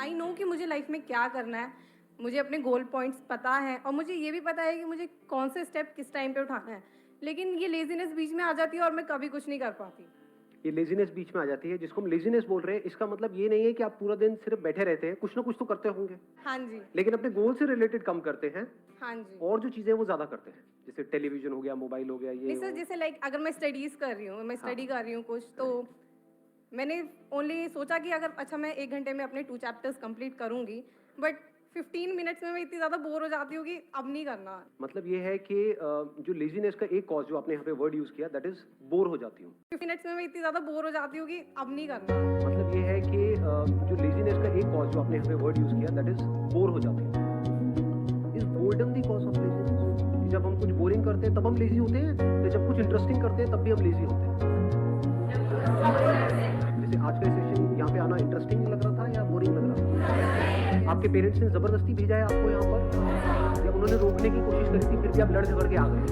I know कि मुझे life में क्या करना है, मुझे अपने गोल पॉइंट्स पता है और मुझे ये भी पता है कि मुझे कौन से स्टेप किस टाइम पे उठाना है, लेकिन ये लेजीनेस बीच में आ जाती है और मैं कभी कुछ नहीं कर पाती। ये लेजीनेस बीच में आ जाती है, जिसको हम लेजीनेस बोल रहे हैं, इसका मतलब ये नहीं है कि आप पूरा दिन सिर्फ बैठे रहते हैं, कुछ ना कुछ तो करते होंगे, हाँ जी। लेकिन अपने गोल से रिलेटेड कम करते हैं हाँ जी। और जो चीजें हैं वो ज्यादा करते हैं, जैसे टेलीविजन हो गया, मोबाइल हो गया, ये नहीं सर, वो। जैसे लाइक अगर मैं स्टडीज़ कर रही हूँ, मैं हाँ। स्टडी कर रही हूँ कुछ, तो मैंने ओनली सोचा कि अगर अच्छा मैं 1 घंटे में अपने 2 चैप्टर्स कंप्लीट करूँगी, बट 15 मिनट्स में मैं इतनी ज़्यादा बोर हो जाती हूँ कि अब नहीं करना। मतलब ये है कि जो लेजीनेस का एक कॉज जो आपने यहाँ पे वर्ड यूज किया, दैट इज बोर हो जाती हूँ। 15 मिनट्स में मैं इतनी ज़्यादा बोर हो जाती हूँ कि अब नहीं करना। मतलब ये है कि जो लेजीनेस का एक कॉज जो आपने यहाँ पे वर्ड यूज किया, दैट इज बोर हो जाती हूँ। Is boredom the cause of laziness? जब हम कुछ बोरिंग करते हैं तब हम लेजी होते हैं, या जब कुछ इंटरेस्टिंग करते हैं तब भी हम लेजी होते हैं? जैसे आज का सेशन यहाँ पे आना इंटरेस्टिंग लग रहा था या बोरिंग लग रहा था? आपके पेरेंट्स ने जबरदस्ती भेजा है आपको यहाँ पर, या उन्होंने रोकने की कोशिश करी थी फिर भी आप लड़ झगड़ के आ गए?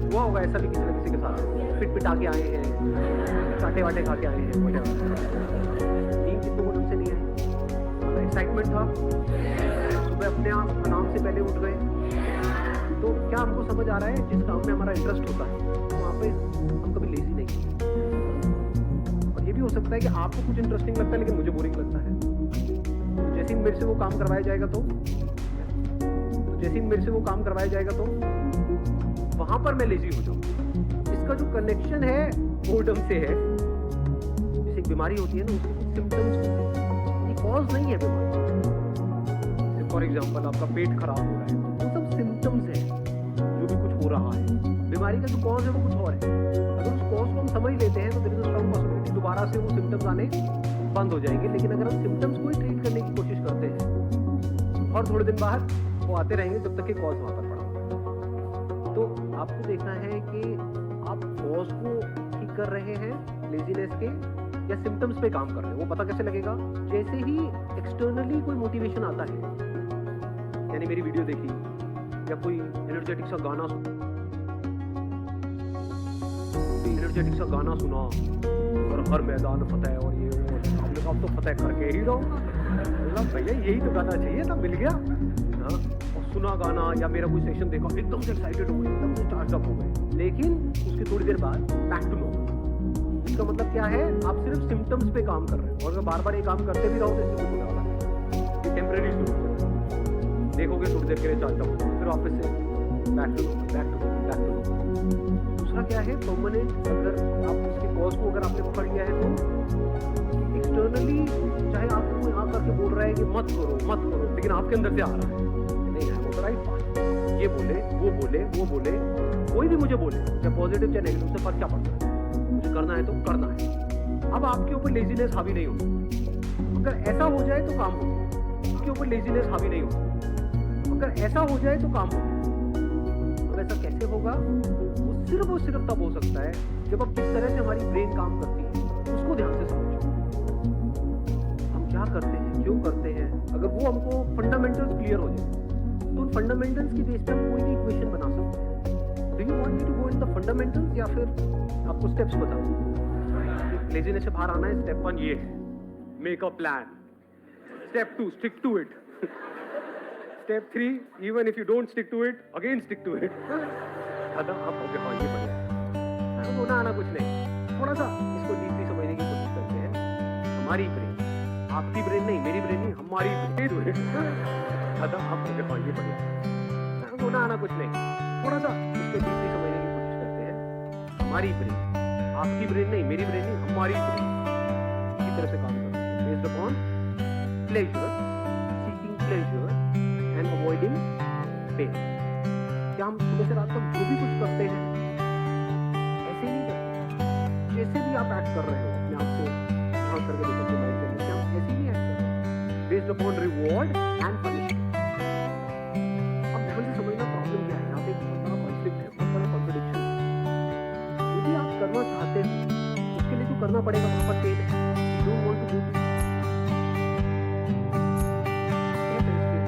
हुआ होगा ऐसा भी किसी न किसी के साथ, पिट पिटा के आए हैं, चाटे वाटे खा के आए हैं, नींद कितनों को ढंग से नहीं है, एक्साइटमेंट था, सुबह अपने आप अलार्म से पहले उठ गए। तो क्या हमको समझ आ रहा है जिस काम में हमारा इंटरेस्ट होता है वहाँ पे हम कभी लेजी नहीं होते? और ये भी हो सकता है कि आपको कुछ इंटरेस्टिंग लगता है लेकिन मुझे बोरिंग लगता है, तो जैसे ही मेरे से वो काम करवाया जाएगा तो जैसे ही मेरे से वो काम करवाया जाएगा तो वहां पर मैं लेजी हो जाऊँ। इसका जो कनेक्शन है बोर्डम से है, जैसे एक बीमारी होती है ना, उसके कुछ सिम्टम्स होते हैं, ये कॉज नहीं है बीमारी। फॉर एग्जाम्पल आपका पेट खराब हो रहा है, वो सब सिम्टम्स है जो भी कुछ हो रहा है। बीमारी का जो कॉज है वो कुछ और है। अगर उस कॉज को हम समझ लेते हैं तो there is a strong possibility दोबारा से वो सिम्टम्स आने बंद हो जाएंगे। लेकिन अगर हम सिम्टम्स को ही ट्रीट करने की कोशिश करते हैं और थोड़े दिन बाद वो आते रहेंगे जब तक कि कॉज वहां पर पड़ा होगा। तो आपको देखना है कि आप कॉज को ठीक कर रहे हैं लेजीनेस के या सिम्टम्स पे काम कर रहे हैं। वो पता कैसे लगेगा? जैसे ही एक्सटर्नली कोई मोटिवेशन आता है, यानी मेरी वीडियो देखी या कोई एनर्जेटिक सा गाना सुना और हर मैदान फतेह और ये वो, आपने कहा अब तो फतेह करके ही रहूंगा। मतलब भैया यही तो गाना चाहिए था, मिल गया। हाँ, और सुना गाना या मेरा कोई सेशन देखा, एकदम से एक्साइटेड हो गए, एकदम से चार्ज अप हो गए, लेकिन उसकी थोड़ी देर बाद बैक टू नॉर्मल। इसका मतलब क्या है? आप सिर्फ सिम्टम्स पे काम कर रहे हो, और अगर बार बार ये काम करते भी रहो तो इससे कुछ होने वाला है। ये टेम्परेरी सोल्यूशन, देखोगे थोड़ी देर के लिए चार्ज अप हो, फिर वापस से back to normal, back to normal, back to normal. दूसरा क्या है? परमानेंट। अगर आप उसके कॉज को अगर आपने पकड़ लिया है तो एक्सटर्नली चाहे आपको कोई यहाँ करके बोल रहा है कि मत करो मत करो, लेकिन आपके अंदर से आ रहा है नहीं है वो तो राइट बात, ये बोले वो बोले, कोई भी मुझे बोले, चाहे पॉजिटिव चाहे नेगेटिव, से फर्क क्या पड़ता है? मुझे करना है तो करना है। अब आपके ऊपर लेजीनेस हावी नहीं होगी। अगर ऐसा हो जाए तो काम हो गया। आपके ऊपर लेजीनेस हावी नहीं होगी। अगर ऐसा हो जाए तो काम हो गया। अब ऐसा कैसे होगा? वो सिर्फ तब हो सकता है जब अब किस तरह से हमारी ब्रेन काम करती है उसको ध्यान से समझो। हम क्या करते हैं, क्यों करते हैं, अगर वो हमको फंडामेंटल्स क्लियर हो जाए तो उन फंडामेंटल्स की बेस पे हम कोई भी इक्वेशन बना सकते हैं। Do you want me to go in the fundamentals या फिर आपको स्टेप्स बताऊं? लेजीनेस से बाहर आना है, स्टेप 1 ये है, make a plan. Step 2 stick to it. Step 3 even if you don't stick to it again stick to it. खत्म, आप हो गए, ये बढ़िया। होना आना कुछ नहीं, थोड़ा सा इसको डीपली समझने की कोशिश करते हैं। हमारी ब्रेन, आपकी ब्रेन नहीं, मेरी ब्रेन नहीं, हमारी ब्रेन। खत्म, आप हो गए, ये बढ़िया। होना आना कुछ नहीं, थोड़ा सा इसको डीपली समझने की कोशिश करते हैं। हमारी ब्रेन, आपकी ब्रेन नहीं, मेरी ब्रेन नहीं, हमारी ब्रेन इसी तरह से काम करती है, based upon pleasure, seeking pleasure and avoiding pain. क्या हम सुबह से रात तक जो भी कुछ करते हैं ऐसे ही नहीं करते? जैसे भी आप एक्ट कर रहे हो अपने आप से यहाँ करके देखो तो लाइफ में क्या हम ऐसे ही एक्ट कर रहे हैं, based upon reward and punishment. अब ध्यान से समझना प्रॉब्लम क्या है, यहाँ पे एक बहुत बड़ा कॉन्फ्लिक्ट है, बहुत बड़ा कॉन्ट्रडिक्शन है। जो भी आप करना चाहते हो उसके लिए जो करना पड़ेगा वहाँ पर पेन है। You don't want to do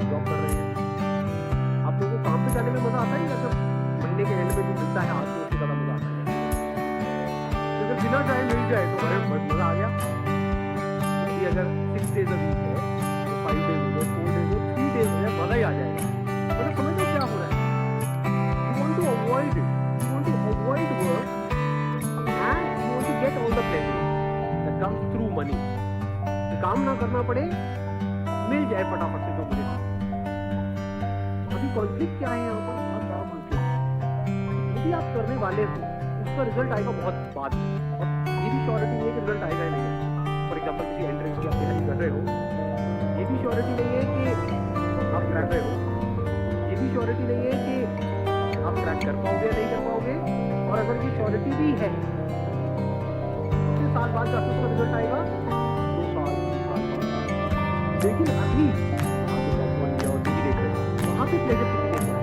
job कर रहे हैं, आप लोगों को काम पे जाने में मजा आता है या जब महीने के एंड में जो मिलता है हाथ में उससे ज्यादा मजा आता है? अगर बिना चाहे मिल जाए तो अरे मजा आ गया। अगर 6 days a week है तो 5 days भी आप करने वाले हो उसका रिजल्ट आएगा बहुत बाद में, और ये भी श्योरिटी नहीं है कि रिजल्ट आएगा ही नहीं है। फॉर एग्जाम्पल किसी एंट्रेंस की आप तैयारी कर रहे हो, ये भी श्योरिटी नहीं है कि आप क्रैक रहे हो, ये भी श्योरिटी नहीं है कि आप क्रैक कर पाओगे या नहीं कर पाओगे, और अगर ये श्योरिटी भी है कितने साल बाद जाकर उसका रिजल्ट आएगा, 2 साल 3 साल 5 साल। लेकिन अभी आप तो टॉप 1 लिया और टीवी देख रहे हो, वहाँ पे प्लेजर कितनी देर है,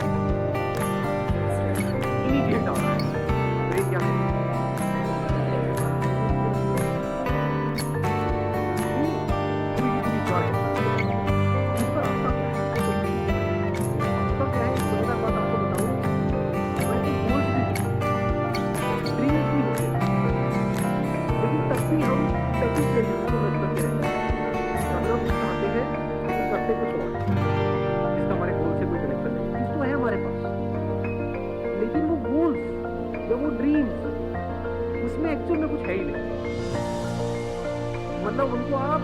इमीडिएट आ रहा है। ब्रेन क्या करेगा, मतलब उनको आप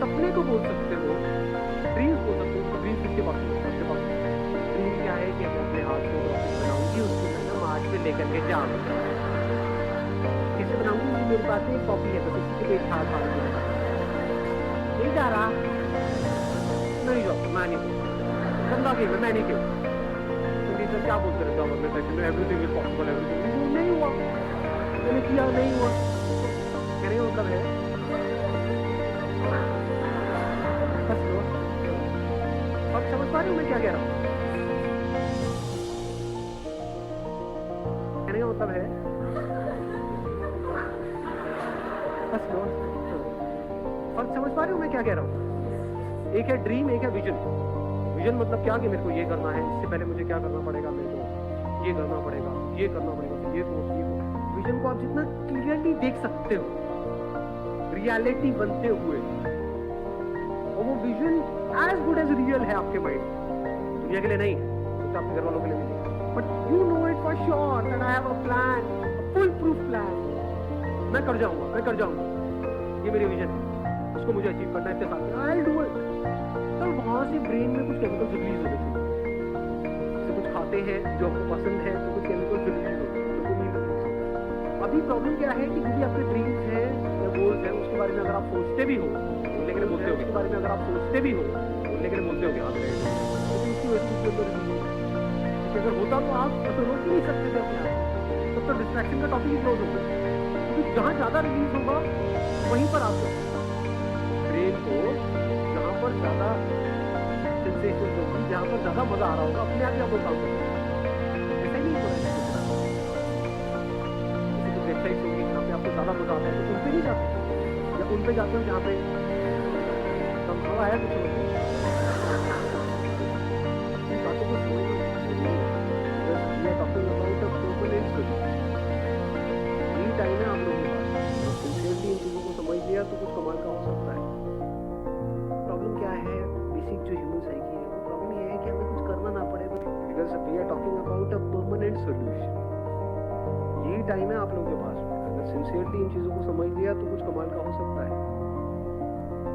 सपने तो बोल सकते हो, ड्रीम्स बोल सकते हो, ड्रीम्स किसके पास है, सबके पास है। ड्रीम क्या है कि मैं अपने हाथ से रॉकेट बनाऊंगी, उसको मैं ना मार्च पे लेकर के जाऊंगा। कैसे बनाऊंगी, मेरे पास एक कॉपी है, बस उसी के पेट खा नहीं जा रहा, नहीं जाओ, मैं नहीं बोलूँ, गंदा गेम है, मैं नहीं खेलूँ। तो टीचर क्या बोलते रहते हो अपने सेक्शन में, एवरीथिंग इज पॉसिबल, एवरीथिंग नहीं हुआ, मैंने किया नहीं हुआ। कहने का मतलब है और समझ पा रहे हो मैं क्या कह रहा हूँ? कहने का मतलब है और समझ पा रहे हो मैं क्या कह रहा हूँ? एक है ड्रीम, एक है विजन। विजन मतलब क्या कि मेरे को ये करना है, इससे पहले मुझे क्या करना पड़ेगा, मेरे को ये करना पड़ेगा, ये करना पड़ेगा, फिर ये कोर्स, ये कोर्स। विजन को आप जितना क्लियरली देख सकते हो रियलिटी बनते हुए, और वो vision as good as real है आपके माइंड, दुनिया के लिए नहीं, तो आपके घर वालों के लिए भी नहीं, but you know it for sure that I have a plan, full proof plan, मैं कर जाऊंगा, मैं कर जाऊंगा, ये मेरी विजन है, उसको मुझे अचीव करना है इतने साल में, आई विल डू इट। तो वहां से ब्रेन में कुछ केमिकल्स रिलीज होने चाहिए, जैसे कुछ खाते हैं जो आपको पसंद है तो कुछ केमिकल्स रिलीज होते हैं, तो नींद आती है। अभी प्रॉब्लम क्या है कि जो भी आपके ड्रीम्स हैं या गोल्स हैं उसके बारे में अगर आप सोचते भी हो, बोलने के लिए बोलते हो, उसके बारे में अगर आप सोचते भी हो, बोलने के लिए बोलते हो, हाँ लेकिन उसकी वजह से अगर होता तो आप तो रोक नहीं सकते थे अपने आप, तब तो डिस्ट्रैक्शन का टॉपिक ही क्लोज होगा, क्योंकि जहाँ ज्यादा रिलीज होगा वहीं पर आप ब्रेन को जहाँ पर ज्यादा सेंसेशन होगी, जहाँ पर ज्यादा मजा आ रहा होगा, अपने आप ही आपको काम करेगा। ऐसा ही नहीं हो रहा है, कुछ वेबसाइट होगी जहाँ पे आपको ज्यादा मजा आता है तो उन पे नहीं जाते, या उन पे जाते हो जहाँ पे कम थोड़ा है, कुछ बातों को यही टाइम है आप लोगों के पास, सिंसियरली इन चीजों को समझ लिया तो कुछ कमाल का हो सकता है। प्रॉब्लम क्या है, बेसिक जो ह्यूमन साइकी है, वो प्रॉब्लम ये है कि हमें कुछ करना ना पड़े, because we are talking about a permanent solution. यही टाइम है आप लोगों के पास, अगर सिंसियरली इन चीजों को समझ लिया तो कुछ कमाल का हो सकता है।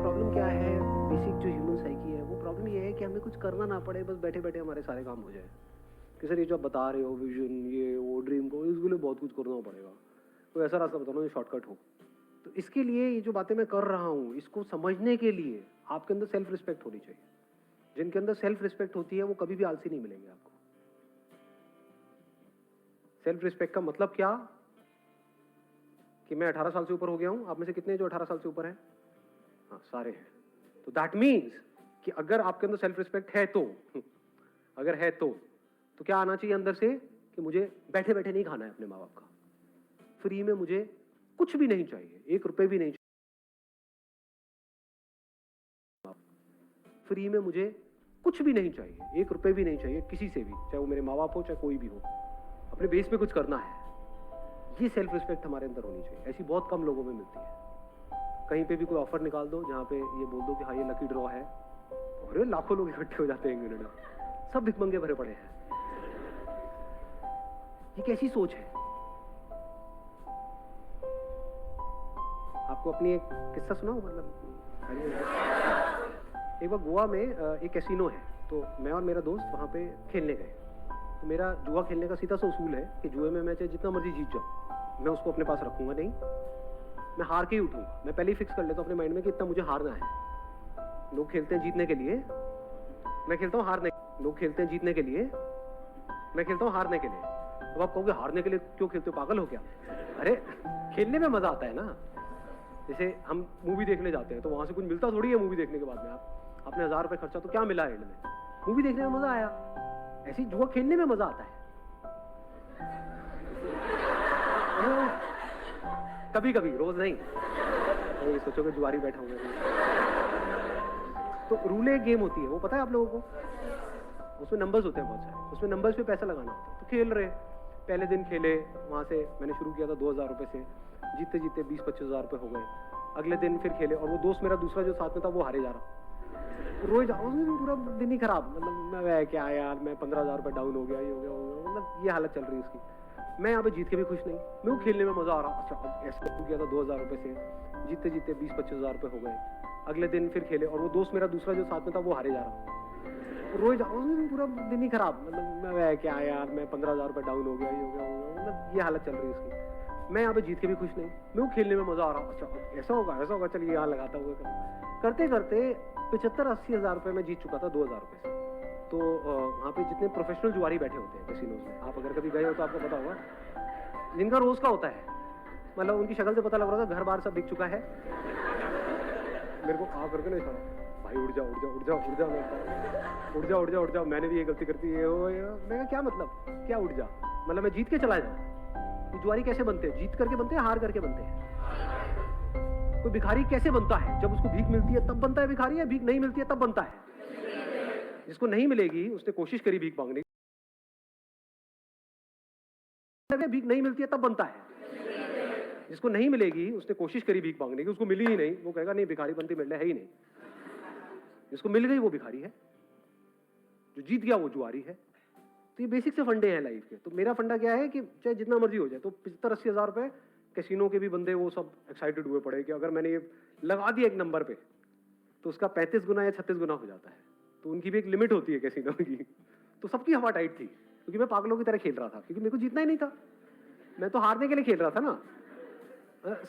प्रॉब्लम क्या है, बेसिक जो ह्यूमन साइकी है, वो प्रॉब्लम ये है कि हमें कुछ करना ना पड़े, बस बैठे बैठे हमारे सारे काम हो जाए। कि सर ये जो आप बता रहे हो विजन, ये वो ड्रीम को, इसके लिए बहुत कुछ करना पड़ेगा, कोई ऐसा रास्ता बताओ जो शॉर्टकट हो। तो इसके लिए ये जो बातें मैं कर रहा हूँ, इसको समझने के लिए आपके अंदर सेल्फ रिस्पेक्ट होनी चाहिए। जिनके अंदर सेल्फ रिस्पेक्ट होती है वो कभी भी आलसी नहीं मिलेंगे आपको। सेल्फ रिस्पेक्ट का मतलब क्या कि मैं 18 साल से ऊपर हो गया हूं, आप में से कितने जो 18 साल से ऊपर हैं? हाँ, सारे हैं। तो दैट मीन्स कि अगर आपके अंदर सेल्फ रिस्पेक्ट है तो अगर है तो क्या आना चाहिए अंदर से कि मुझे बैठे बैठे नहीं खाना है अपने माँ बाप का, फ्री में मुझे कुछ भी नहीं चाहिए, 1 रुपए भी नहीं चाहिए, फ्री में मुझे कुछ भी नहीं चाहिए, 1 रुपए भी नहीं चाहिए किसी से भी, चाहे वो मेरे माँ बाप हो चाहे कोई भी हो, अपने बेस पे कुछ करना है। ये सेल्फ रिस्पेक्ट हमारे अंदर होनी चाहिए। ऐसी बहुत कम लोगों में मिलती है। कहीं पे भी कोई ऑफर निकाल दो जहाँ पे ये बोल दो कि हाँ ये लकी ड्रॉ है, और लाखों लोग इकट्ठे हो जाते हैं 1 मिनट में, सब भिखमंगे भरे पड़े हैं। ये कैसी सोच है? आपको अपनी एक किस्सा सुनाऊं, मतलब एक बार गोवा में एक कैसीनो है, तो मैं और मेरा दोस्त वहां पे खेलने गए। तो मेरा जुआ खेलने का सीधा सा उसूल है कि जुए में मैं चाहे जितना मर्जी जीत जाऊँ, मैं उसको अपने पास रखूंगा नहीं, मैं हार के ही उठूंगा। मैं पहले ही फिक्स कर लेता हूँ अपने माइंड में कि इतना मुझे हारना है। लोग खेलते हैं जीतने के लिए, मैं खेलता हूँ हारने। लोग खेलते हैं जीतने के लिए, मैं खेलता हूँ हारने के लिए। अब आप कहोगे हारने के लिए क्यों खेलते हो, पागल हो क्या? अरे खेलने में मजा आता है ना। जैसे हम मूवी देखने जाते हैं तो वहां से कुछ मिलता थोड़ी है मूवी देखने के बाद में। आपने 1000 रुपए खर्चा तो क्या मिला एंड में? मूवी देखने में मजा आया। ऐसे ही जुआ खेलने में मजा आता है। कभी कभी, रोज नहीं। तो सोचोगे जुआरी बैठा हूँ मैं। तो रूले एक गेम होती है, वो पता है आप लोगों को? उसमें नंबर्स होते हैं बहुत सारे, उसमें नंबर्स पे पैसा लगाना होता है। तो खेल रहे, पहले दिन खेले, वहां से मैंने शुरू किया था 2000 रुपए से, जीतते जीतते 20-25 हजार रुपए हो गए। अगले दिन फिर खेले और वो दोस्त मेरा दूसरा जो साथ में था वो हारे जा रहा। रोज पूरा दिन ही खराब, मतलब मैं क्या यार, मैं 15,000 रुपए डाउन हो गया, ये हो गया, मतलब ये हालत चल रही है उसकी। मैं यहाँ पे जीत के भी खुश नहीं, मैं वो खेलने में मजा आ रहा। अच्छा ऐसा किया था 2000 रुपए से, जीतते जीतते 20-25 हजार रुपए हो गए। अगले दिन फिर खेले और वो दोस्त मेरा दूसरा जो साथ में था वो हारे जा रहा। रोज पूरा दिन ही खराब, मतलब मैं क्या यार, मैं 15,000 रुपए डाउन हो गया, ये हो गया, मतलब ये हालत चल रही है उसकी। मैं यहाँ पे जीत के भी खुश नहीं, मैं वो खेलने में मजा आ रहा। अच्छा ऐसा होगा, चलिए यहाँ लगाता हुआ करते करते 75-80 हजार रुपए में जीत चुका था 2000 रुपए से। तो वहाँ पे जितने प्रोफेशनल जुआरी बैठे होते हैं कैसीनोज में, आप अगर कभी गए हो तो आपको पता होगा, जिनका रोज का होता है, मतलब उनकी शक्ल से पता लग रहा था घर बार सब बिक चुका है। मेरे को आ करके नहीं इशारा, भाई उड़ जाओ उड़ जाओ उड़ जाओ उड़ जाओ, उड़ जाओ उड़ जाओ उड़ जाओ, मैंने भी ये गलती करती है। मैं क्या मतलब, क्या उड़ जा, मतलब मैं जीत के चला जाऊँ? जुआरी कैसे बनते हैं? जीत करके बनते हैं, हार करके बनते हैं। कोई भिखारी कैसे बनता है? जब उसको भीख मिलती है तब बनता है भिखारी, या भीख नहीं मिलती है तब बनता है? जिसको नहीं मिलेगी उसने कोशिश करी भीख मांगने की, भीख नहीं मिलती है तब बनता है। जिसको नहीं मिलेगी उसने कोशिश करी भीख मांगने की, उसको मिली ही नहीं, वो कहेगा नहीं भिखारी बनती मिलने है ही नहीं। जिसको मिल गई वो भिखारी है, जो जीत गया वो जुआरी है। तो ये बेसिक से फंडे हैं लाइफ के। तो मेरा फंडा क्या है कि चाहे जितना मर्जी हो जाए, तो 75-80 हजार रुपए कैसीनो के भी बंदे वो सब एक्साइटेड हुए पड़े कि अगर मैंने ये लगा दिया एक नंबर पे तो उसका 35 गुना या 36 गुना हो जाता है। तो उनकी भी एक लिमिट होती है कैसीनो की। तो सबकी हवा टाइट थी, क्योंकि मैं पागलों की तरह खेल रहा था, क्योंकि मेरे को जीतना ही नहीं था। मैं तो हारने के लिए खेल रहा था ना,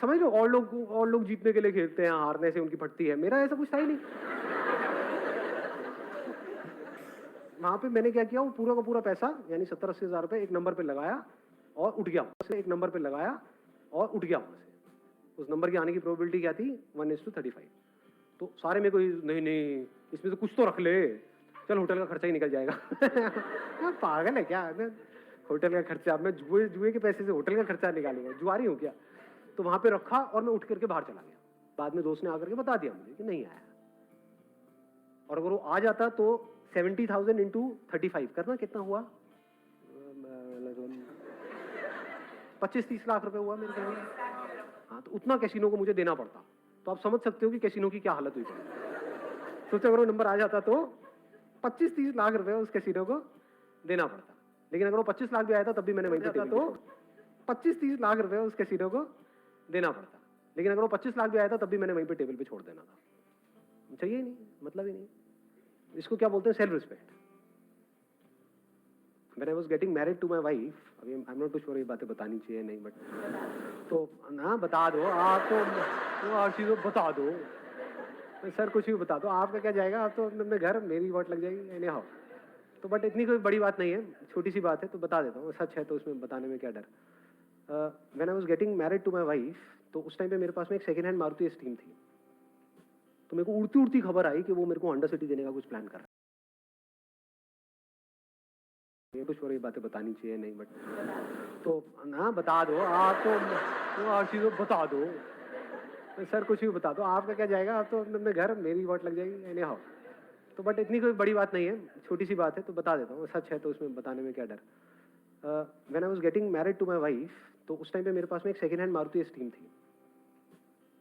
समझ लो। और लोग जीतने के लिए खेलते हैं, हारने से उनकी फटती है, मेरा ऐसा कुछ था ही नहीं। वहां पे मैंने क्या किया, वो पूरा का पूरा पैसा यानी 70-80 हजार रुपए एक नंबर पे लगाया और उठ गया वहां से। एक नंबर पे लगाया और उठ गया वहां से। उस नंबर की आने की प्रोबेबिलिटी क्या थी? 1:35। तो सारे में कोई नहीं, इसमें तो कुछ तो रख ले, चल होटल का खर्चा ही निकल जाएगा। पागल है क्या? होटल का खर्चा, मैं जुए के पैसे से होटल का खर्चा निकालूंगा? जुआरी हूँ क्या? तो वहां पे रखा और मैं उठ करके बाहर चला गया। बाद में दोस्त ने आकर के बता दिया मुझे कि नहीं आया। और अगर वो आ जाता तो 70,000 into 35 करना कितना हुआ? 25-30 लाख रुपए हुआ मेरे ख्याल में। हाँ, तो उतना कैसीनो को मुझे देना पड़ता। तो आप समझ सकते हो कि कैसीनो की क्या हालत हुई पड़ी। सोचो अगर वो नंबर आ जाता तो 25-30 लाख रुपए उस कैसीनो को देना पड़ता। लेकिन अगर वो 25 लाख भी आया था तब भी मैंने वहीं पे, तो 25-30 लाख रुपए उस कैसीनो को देना पड़ता। लेकिन अगर वो 25 लाख भी आया था तब भी मैंने वहीं पे टेबल पे छोड़ देना था। चाहिए ही नहीं, मतलब ही नहीं। इसको क्या बोलते हैं? Self respect. When I was getting married to my wife, अभी I'm not too sure ये बातें बतानी चाहिए नहीं, बट तो ना बता दो आप, तो हर चीज़ बता दो सर, कुछ भी बता दो, आपका क्या जाएगा? आप तो अपने घर, मेरी वोट लग जाएगी एनी हाउ। तो बट इतनी कोई बड़ी बात नहीं है, छोटी सी बात है, तो बता देता हूँ। सच है तो उसमें बताने में क्या डर। When I was getting married to my wife, तो उस टाइम पे मेरे पास में एक सेकेंड हैंड मारुति एस्टीम थी। तो मेरे को उड़ती उड़ती खबर आई कि वो मेरे को होंडा सिटी देने का कुछ प्लान कर रहा है। कुछ और ये बातें बतानी चाहिए नहीं, बट तो ना बता दो आप, तो हर चीज़ बता दो सर, कुछ भी बता दो, आपका क्या जाएगा? आप तो अपने घर, मेरी वोट लग जाएगी एनी हाउ। तो बट इतनी कोई बड़ी बात नहीं है, छोटी सी बात है, तो बता देता हूँ। सच है तो उसमें बताने में क्या डर। When I was getting married to my wife, तो उस टाइम पे मेरे पास में एक सेकेंड हैंड मारुति एस्टीम थी।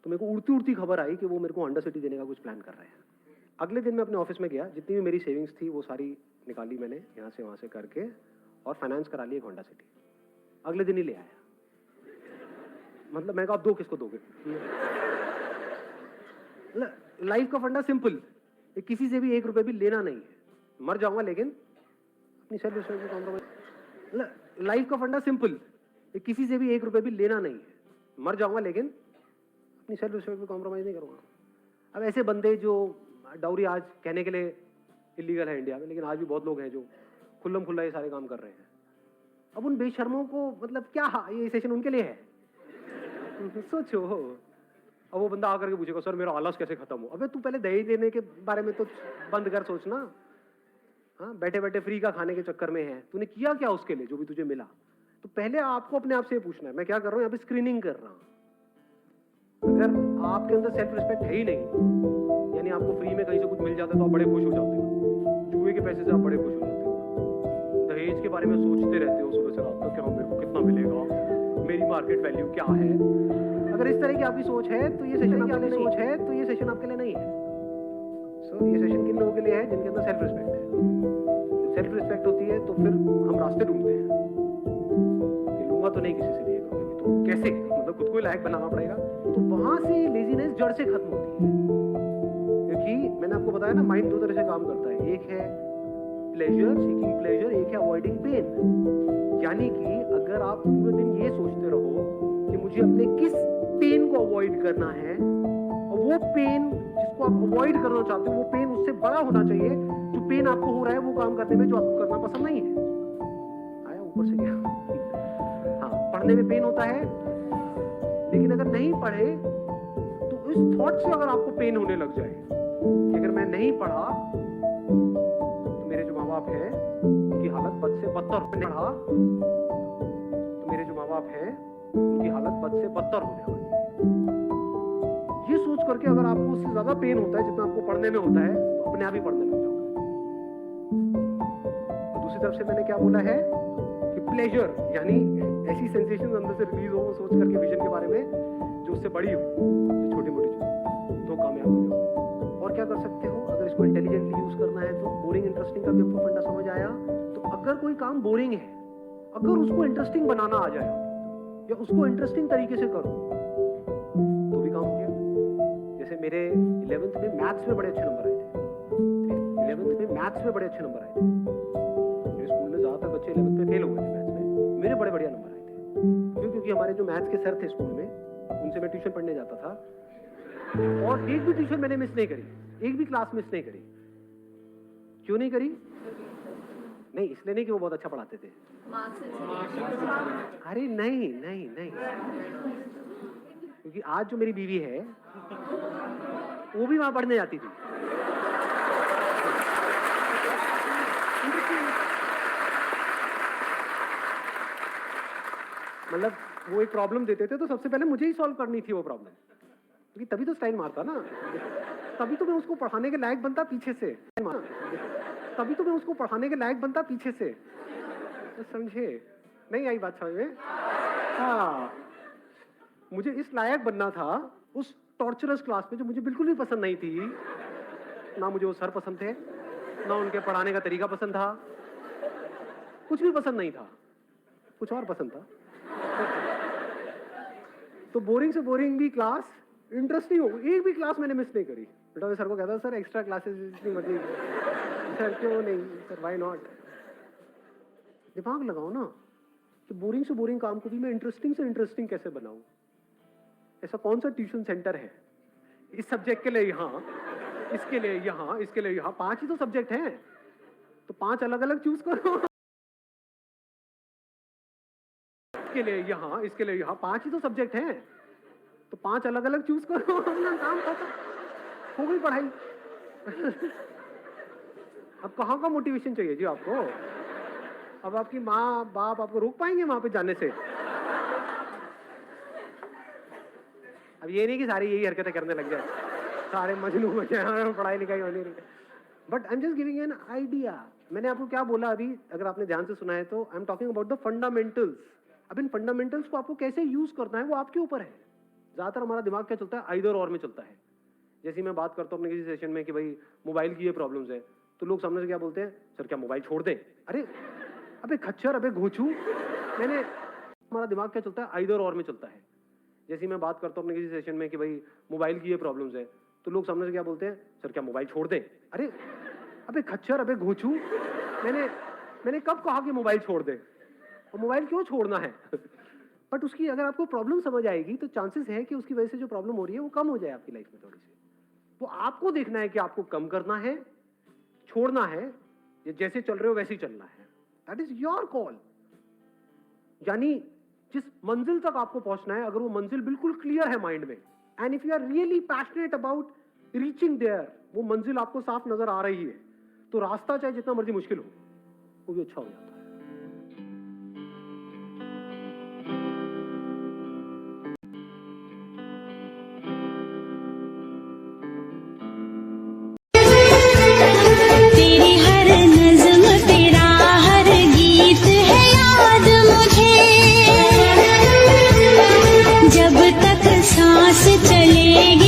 तो मेरे को उड़ती उड़ती खबर आई कि वो मेरे को होंडा सिटी देने का कुछ प्लान कर रहे हैं। अगले दिन मैं अपने ऑफिस में गया, जितनी भी मेरी सेविंग्स थी वो सारी निकाली मैंने यहाँ से वहाँ से करके, और फाइनेंस करा ली एक होंडा सिटी। अगले दिन ही ले आया। मतलब मैं कहा आप दो किसको दोगे? लाइफ का फंडा सिंपल, किसी से भी 1 रुपए भी लेना नहीं है। मर जाऊंगा लेकिन अपनी सेल्फ रिस्पेक्ट में कॉम्प्रोमाइज लाइफ का फंडा सिंपल, किसी से भी 1 रुपए भी लेना नहीं है। मर जाऊंगा लेकिन अपनी सेल्फ रिस्पेक्ट पे कॉम्प्रोमाइज नहीं करूंगा। अब ऐसे बंदे जो डाउरी आज कहने के लिए इलीगल है इंडिया में, लेकिन आज भी बहुत लोग हैं जो खुल्लम खुल्ला ये सारे काम कर रहे हैं। अब उन बेशर्मों को मतलब क्या ये सेशन उनके लिए है? सोचो, अब वो बंदा आकर के पूछेगा सर मेरा आलस कैसे खत्म हो? अबे तू पहले दहेज देने के बारे में तो बंद कर सोचना। हाँ, बैठे बैठे फ्री का खाने के चक्कर में है, तूने किया क्या उसके लिए जो भी तुझे मिला? तो पहले आपको अपने आप से ये पूछना है, मैं क्या कर रहा हूँ यहाँ पे? स्क्रीनिंग कर रहा हूँ। अगर आपके अंदर सेल्फ रिस्पेक्ट है ही नहीं, यानी आपको फ्री में कहीं से कुछ मिल जाता है तो आप बड़े खुश हो जाते हो, जुए के पैसे से आप बड़े खुश हो जाते हो, दहेज के बारे में सोचते रहते हो सुबह से रात तक कि हाँ मेरे को कितना मिलेगा, मेरी मार्केट वैल्यू क्या है। अगर इस तरह की आपकी सोच है तो ये सेशन आपके लिए नहीं है, तो ये सेशन आपके लिए नहीं है। सो ये सेशन किन लोगों के लिए है? जिनके अंदर सेल्फ रिस्पेक्ट है। सेल्फ रिस्पेक्ट होती है तो फिर हम रास्ते ढूंढते हैं कि लूंगा तो नहीं किसी से दिए करूंगी, तो कैसे, मतलब खुद को लायक बनाना पड़ेगा। तो वहां से लेजीनेस जड़ से खत्म होती है, क्योंकि मैंने आपको बताया ना, माइंड 2 तरह से काम करता है। एक है प्लेजर, सीकिंग प्लेजर, एक है अवॉइडिंग पेन। यानी कि अगर आप पूरे दिन ये सोचते रहो कि मुझे अपने किस पेन को अवॉइड करना है, और वो पेन जिसको आप अवॉइड करना चाहते हो वो पेन उससे बड़ा होना चाहिए जो पेन आपको हो रहा है वो काम करने में जो आपको करना पसंद नहीं है। आया ऊपर से क्या? हाँ, पढ़ने में पेन होता है, लेकिन अगर नहीं पढ़े तो इस थॉट से अगर आपको पेन होने लग जाए कि अगर मैं नहीं पढ़ा तो मेरे जो माँ बाप है उनकी हालत बद से बदतर होने पढ़ा तो मेरे जो माँ बाप है उनकी हालत बद से बदतर होने वाली है। ये सोच करके अगर आपको उससे ज्यादा पेन होता है जितना आपको पढ़ने में होता है तो अपने आप ही पढ़ने लग जाओगे। और दूसरी तरफ से मैंने क्या बोला है कि प्लेजर, यानी ऐसी सेंसेशन अंदर से रिलीज हो सोच करके विजन के बारे में जो उससे बड़ी हो, जो छोटी मोटी चीज, तो कामयाब हो जाओगे। और क्या कर सकते हो अगर इसको इंटेलिजेंटली यूज करना है तो? बोरिंग इंटरेस्टिंग का भी आपको फंडा समझ आया। तो अगर कोई काम बोरिंग है, अगर उसको इंटरेस्टिंग बनाना आ जाए या उसको इंटरेस्टिंग तरीके से करो तो भी काम हो गया। जैसे मेरे 11th में मैथ्स में बड़े अच्छे नंबर आए थे। 11th में मैथ्स में बड़े अच्छे नंबर आए थे। मेरे स्कूल में ज्यादातर बच्चे 11th में फेल हो गए थे मैथ्स में, मेरे बड़े बढ़िया नंबर आए थे। क्यों? क्योंकि हमारे जो मैथ्स के सर थे स्कूल में, उनसे मैं ट्यूशन पढ़ने जाता था और एक भी ट्यूशन मैंने मिस नहीं करी, एक भी क्लास मिस नहीं करी। क्यों नहीं करी? नहीं इसलिए नहीं कि वो बहुत अच्छा पढ़ाते थे, अरे नहीं नहीं नहीं, क्योंकि आज जो मेरी बीवी है वो भी वहां पढ़ने जाती थी। मतलब वो एक प्रॉब्लम देते थे तो सबसे पहले मुझे ही सॉल्व करनी थी वो प्रॉब्लम, क्योंकि तभी तो स्टाइल मारता ना, तभी तो मैं उसको पढ़ाने के लायक बनता पीछे से, तभी तो मैं उसको पढ़ाने के लायक बनता पीछे से। तो समझे? नहीं आई बात समझ में? हाँ, मुझे इस लायक बनना था उस टॉर्चरस क्लास में जो मुझे बिल्कुल भी पसंद नहीं थी। ना मुझे वो सर पसंद थे, ना उनके पढ़ाने का तरीका पसंद था, कुछ भी पसंद नहीं था, कुछ और पसंद था। तो बोरिंग से बोरिंग भी क्लास इंटरेस्टिंग हो, एक भी क्लास मैंने मिस नहीं करी। बेटा मैं सर को कहता सर एक्स्ट्रा क्लासेस इतनी मत लीजिए। सर क्यों नहीं? Sir why not? दिमाग लगाओ ना कि बोरिंग से बोरिंग काम को भी मैं इंटरेस्टिंग से इंटरेस्टिंग कैसे बनाऊं। ऐसा कौन सा ट्यूशन सेंटर है इस सब्जेक्ट के लिए यहाँ, इसके लिए यहाँ, इसके लिए यहाँ? 5 ही तो सब्जेक्ट हैं, तो 5 अलग अलग चूज करो। इसके लिए यहाँ, इसके लिए यहाँ, 5 ही तो सब्जेक्ट हैं, तो 5 अलग अलग चूज करो। काम खत्म, हो गई पढ़ाई। अब कहाँ का मोटिवेशन चाहिए जी आपको? अब आपकी माँ बाप आपको रोक पाएंगे वहां पे जाने से? अब ये नहीं कि सारी यही हरकतें करने लग जाए, सारे मजनू हो जाए, पढ़ाई लिखाई होनी नहीं। But I am just giving an idea. मैंने आपको क्या बोला अभी, अगर आपने ध्यान से सुना है तो? I am talking about the fundamentals. अब इन फंडामेंटल्स को आपको कैसे यूज करना है वो आपके ऊपर है। ज्यादातर हमारा दिमाग क्या चलता है? आइदर और में चलता है। जैसे मैं बात करता हूँ अपने किसी सेशन में कि भाई मोबाइल की ये प्रॉब्लम्स है, तो लोग सामने से क्या बोलते हैं? सर क्या मोबाइल छोड़ दें? अरे अबे खच्चर, अबे घोंचू। हमारा दिमाग क्या चलता है? आइदर और में चलता है। जैसे मैं बात करता हूँ अपने किसी सेशन में कि भाई मोबाइल की ये प्रॉब्लम्स है, तो लोग सामने से क्या बोलते हैं? सर क्या मोबाइल छोड़ दें? अरे अबे खच्चर, अबे घोंचू। मैंने कब कहा कि मोबाइल छोड़ दे? और मोबाइल क्यों छोड़ना है बट उसकी अगर आपको प्रॉब्लम समझ आएगी तो चांसेस है कि उसकी वजह से जो प्रॉब्लम हो रही है वो कम हो जाए आपकी लाइफ में थोड़ी सी। तो आपको देखना है कि आपको कम करना है, छोड़ना है, या जैसे चल रहे हो वैसे ही चलना है। That is your call. यानी जिस मंजिल तक आपको पहुंचना है, अगर वो मंजिल बिल्कुल क्लियर है माइंड में, and if you are really passionate about reaching there, वो मंजिल आपको साफ नजर आ रही है, तो रास्ता चाहे जितना मर्जी मुश्किल हो वो भी अच्छा हो जाता है। तेरी हर नज़्म तेरा हर गीत है याद मुझे, जब तक सांस चलेगी